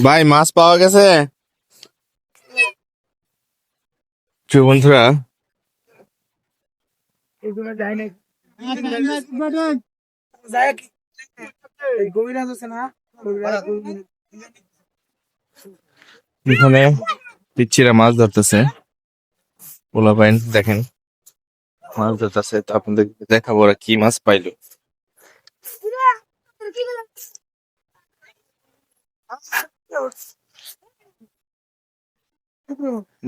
ভাই মাছ পাওয়া গেছে। প্রিয় বন্ধুরা, এখানে পিচ্ছিরা মাছ ধরতেছে। পোলাপাইন দেখেন মাছ ধরতেছে, তো আপনাদের দেখাবো ওরা কি মাছ পাইলো।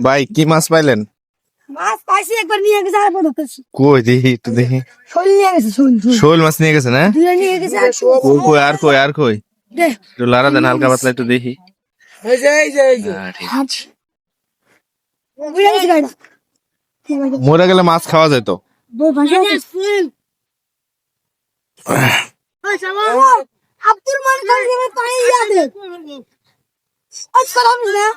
ভাই কি মাছ পাইলেন? মাছ পাইছি, একবার নিয়ে গেছে আর বড় করছি। কই দেখি একটু দেখি। শোল নিয়ে গেছে, শোল শোল মাছ নিয়ে গেছে না? দুইটা নিয়ে গেছে। কই কই আর কই আর কই দে একটু লারা দেন হালকা পাতলা একটু দেখি। ঠিক আছে। বুঝে গেছি গাড়ি মরে গেলে মাছ খাওয়া যেত। বউ ভাষা আব্দুল মালিক খান থেকে পানি দিয়া দে। আজ সালাম না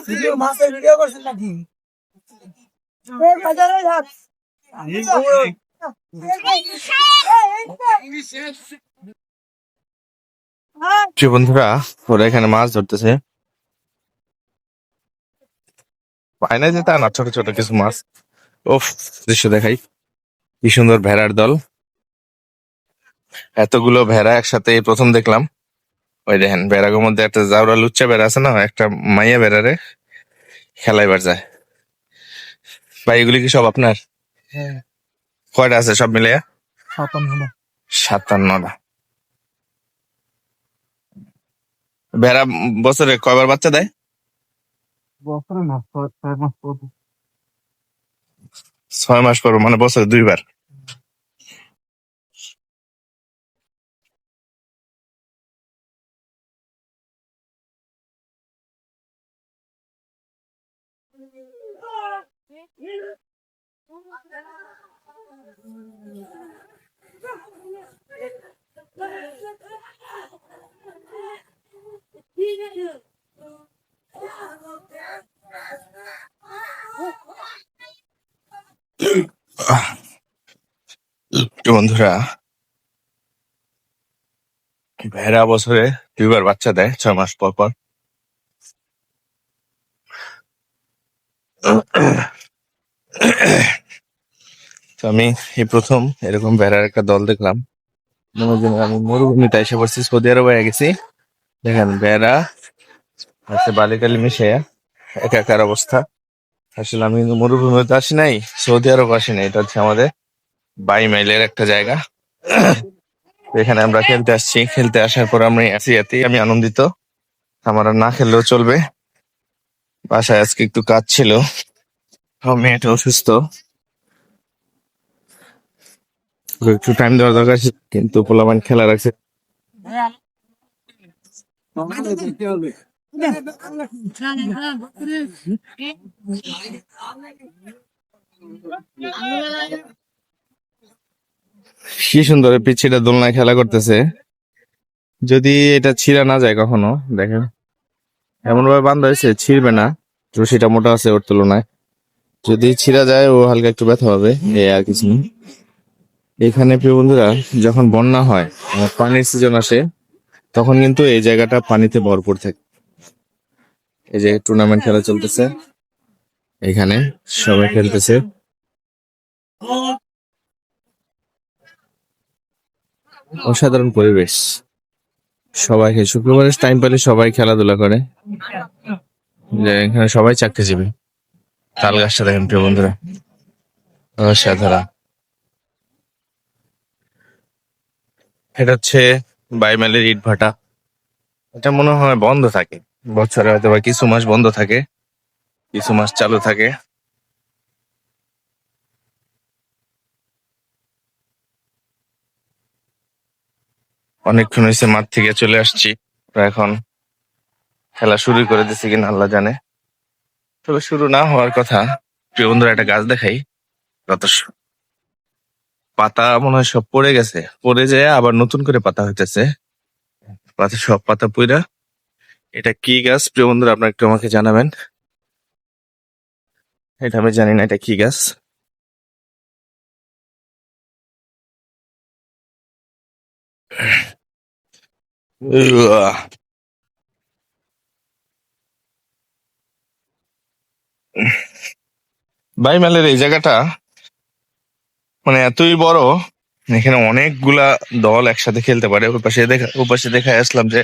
ভিডিও করছেন নাকি? বাজারে থাক প্রিয় বন্ধুরা, ওরা এখানে মাছ ধরতেছে। পায় না যে তা না, ছোট ছোট কিছু মাছ। ওফ, দৃশ্য দেখাই, কি সুন্দর ভেড়ার দল। এতগুলো ভেড়া একসাথে এই প্রথম দেখলাম। ওই দেখেন ভেড়াগুলোর মধ্যে একটা জাউরা লুচ্চা ভেড়া আছে না, একটা মাইয়া ভেড়ারে খেলাইবার যায়। ভাই এগুলি কি সব আপনার? কয়টা আছে সব মিলিয়ে? 57টা। ভেড়া বছরে কয়বার বাচ্চা দেয়? 6 মাস পর, মানে বছরে 2বার। বন্ধুরা, ভেড়া বছরে 2বার বাচ্চা দেয় 6 মাস পর পর। তো আমি এই প্রথম এরকম ভেড়ার একটা দল দেখলাম। মনে হয় যেন আমি মরুভূমিতে এসে পড়ছি, সৌদি আরবে গেছি। দেখেন ভেড়া হচ্ছে বালিকালি মিশে একাকার অবস্থা। আসলে আমি কিন্তু মরুভূমিতে আসি নাই, সৌদি আরব আসি নাই, এটা হচ্ছে আমাদের 22 মাইলের একটা জায়গা। তো এখানে আমরা খেলতে আসছি, খেলতে আসার পর আমি আছি, এতেই আমি আনন্দিত। আমার আর না খেললেও চলবে। বাসায় আজকে একটু কাজ ছিল, মেয়েটা অসুস্থ, একটু টাইম দেওয়ার দরকার ছিল, কিন্তু পোলাপান খেলা রাখছে। কি সুন্দর পিচ্ছিটা দোলনায় খেলা করতেছে। যদি এটা ছিঁড়া না যায় কখনো, দেখেন এমন ভাবে বান্ধা হয়েছে ছিঁড়বে না, রশিটা মোটা আছে ওর তুলনায়। যদি ছিঁড়া যায় ও হালকা একটু ব্যথা হবে, এই আর কিছু না। এখানে প্রিয় বন্ধুরা, যখন বন্যা হয়, পানির সিজন আসে, তখন কিন্তু এই জায়গাটা পানিতে ভরপুর থাকে। এই যে টুর্নামেন্ট খেলা চলতেছে, এখানে সবাই খেলতেছে। অসাধারণ পরিবেশ। সবাই শুক্রবারে টাইম পেলে সবাই খেলাধুলা করে। যে এখানে সবাই চাকরিজীবী। তাল গাছটা দেখেন প্রিয় বন্ধুরা, অসাধারণ। এটা হচ্ছে বাইমালের ইট ভাটা। এটা মনে হয় বন্ধ থাকে, বছরে হয়তো বা কিছু মাস বন্ধ থাকে, কিছু মাস চালু থাকে। অনেকক্ষণ হয়েছে মাঠ থেকে চলে আসছি, এখন খেলা শুরু করে দিচ্ছে কিনা আল্লাহ জানে। তবে শুরু না হওয়ার কথা। প্রিয় বন্ধুরা, একটা গাছ দেখাই, কত পাতা মনে হয় সব পড়ে গেছে, পড়ে যায় আবার নতুন করে পাতা হইতেছে। পাতা সব পাতা পুইরা এটা কি গাছ প্রিয় বন্ধুরা, আপনারা একটু আমাকে জানাবেন। এটা আমি জানি না এটা কি গাছ। উয়া। ভাই মেলের এই জায়গাটা মানে এতই বড়, এখানে অনেকগুলা দল একসাথে খেলতে পারে। ওপাশে দেখা আসলাম যে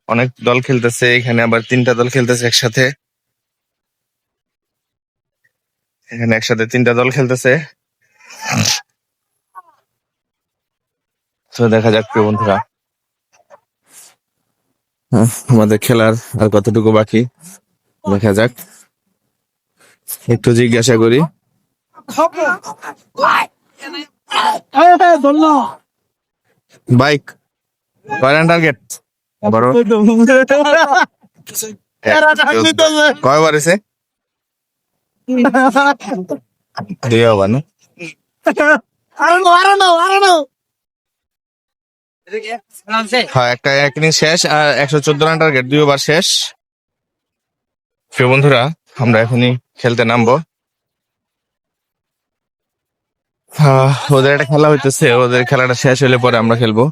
অনেক দল খেলতেছে, এখানে আবার 3টা দল খেলতেছে একসাথে। এখানে একসাথে 3টা দল খেলতেছে। তো দেখা যাক প্রিয় বন্ধুরা, আমাদের খেলার আর কতটুকু বাকি দেখা যাক। একটু জিজ্ঞাসা করি। বাইক কয় টার্গেট বড় কয়বার এসে দুই ওভার না? হ্যাঁ, একটা এক ইনিংস শেষ আর 114 রান টার্গেট, 2 ওভার শেষ। প্রিয় বন্ধুরা, আমরা এখনই খেলতে নামবো। ওদের একটা খেলা হইতেছে, ওদের খেলাটা শেষ হলে পরে আমরা খেলবো।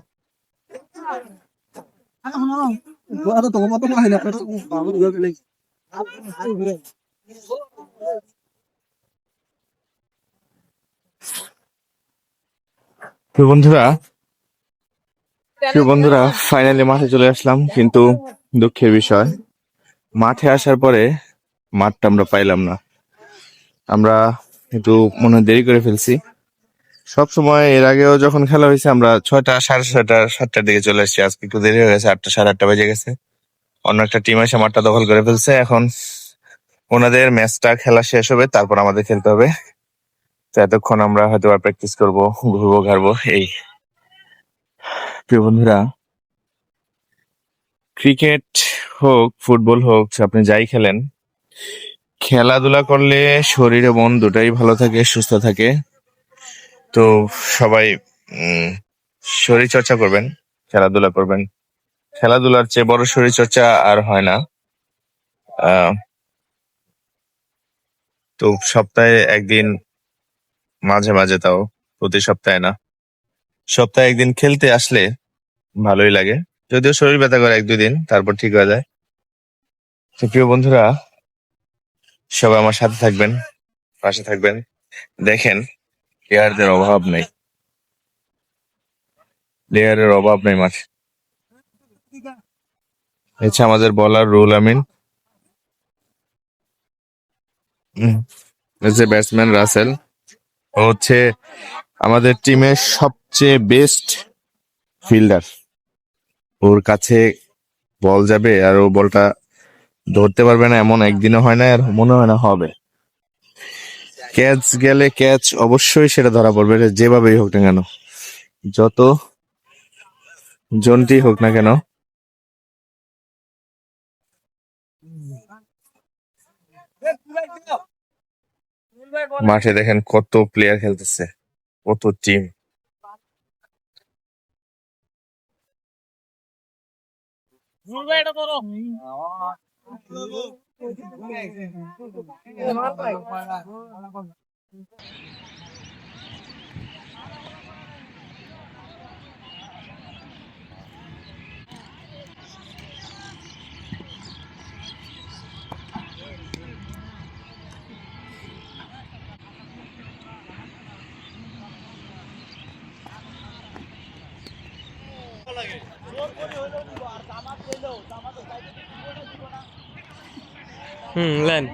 প্রিয় বন্ধুরা ফাইনালি মাঠে চলে আসলাম, কিন্তু দুঃখের বিষয় মাঠে আসার পরে মাঠটা আমরা পাইলাম না। আমরা একটু মনে হয় দেরি করে ফেলছি। সব সময় এর আগেও যখন খেলা হয়েছে আমরা 6টা, 6:30, 7টার দিকে চলে এসেছি। আজকে একটু দেরি হয়ে গেছে, 8টা, 8:30 বেজে গেছে। অন্য একটা টিম এসে মাঠটা দখল করে ফেলছে। এখন ওনাদের ম্যাচটা খেলা শেষ হবে, তারপর আমাদের খেলতে হবে। তো এতক্ষণ আমরা হয়তো প্র্যাকটিস করবো, ঘুরবো ঘাড়বো এই। প্রিয় বন্ধুরা, ক্রিকেট হোক ফুটবল হোক, আপনি যাই খেলেন, খেলাধুলা করলে শরীর ও মন দুটাই ভালো থাকে, সুস্থ থাকে। তো সবাই শরীর চর্চা করবেন, খেলাধুলা করবেন। খেলাধুলার চেয়ে বড় শরীর চর্চা আর হয় না। তো সপ্তাহে একদিন, মাঝে মাঝে, তাও প্রতি সপ্তাহে না, সপ্তাহে একদিন খেলতে আসলে ভালোই লাগে। যদিও শরীর ব্যথা করে 1-2 দিন, তারপর ঠিক হয়ে যায়। তো প্রিয় বন্ধুরা, সবাই আমার সাথে থাকবেন, পাশে থাকবেন। দেখেন, প্লেয়ারদের অভাব নেই, প্লেয়ারের অভাব নেই মাঠে। হচ্ছে আমাদের বলার রুল আমিন, ব্যাটসম্যান রাসেল। ও হচ্ছে আমাদের টিমের সবচেয়ে বেস্ট ফিল্ডার। ওর কাছে বল যাবে আর ও বলটা ধরতে পারবে না, এমন একদিনও হয় না, আর মনে হয় না হবে। ক্যাচ গেলে ক্যাচ অবশ্যই সেটা ধরা পড়বে, যেভাবেই হোক না কেন, যত জনটি হোক না কেন। মাঠে দেখেন কত প্লেয়ার খেলতেছে, কত টিম। লেন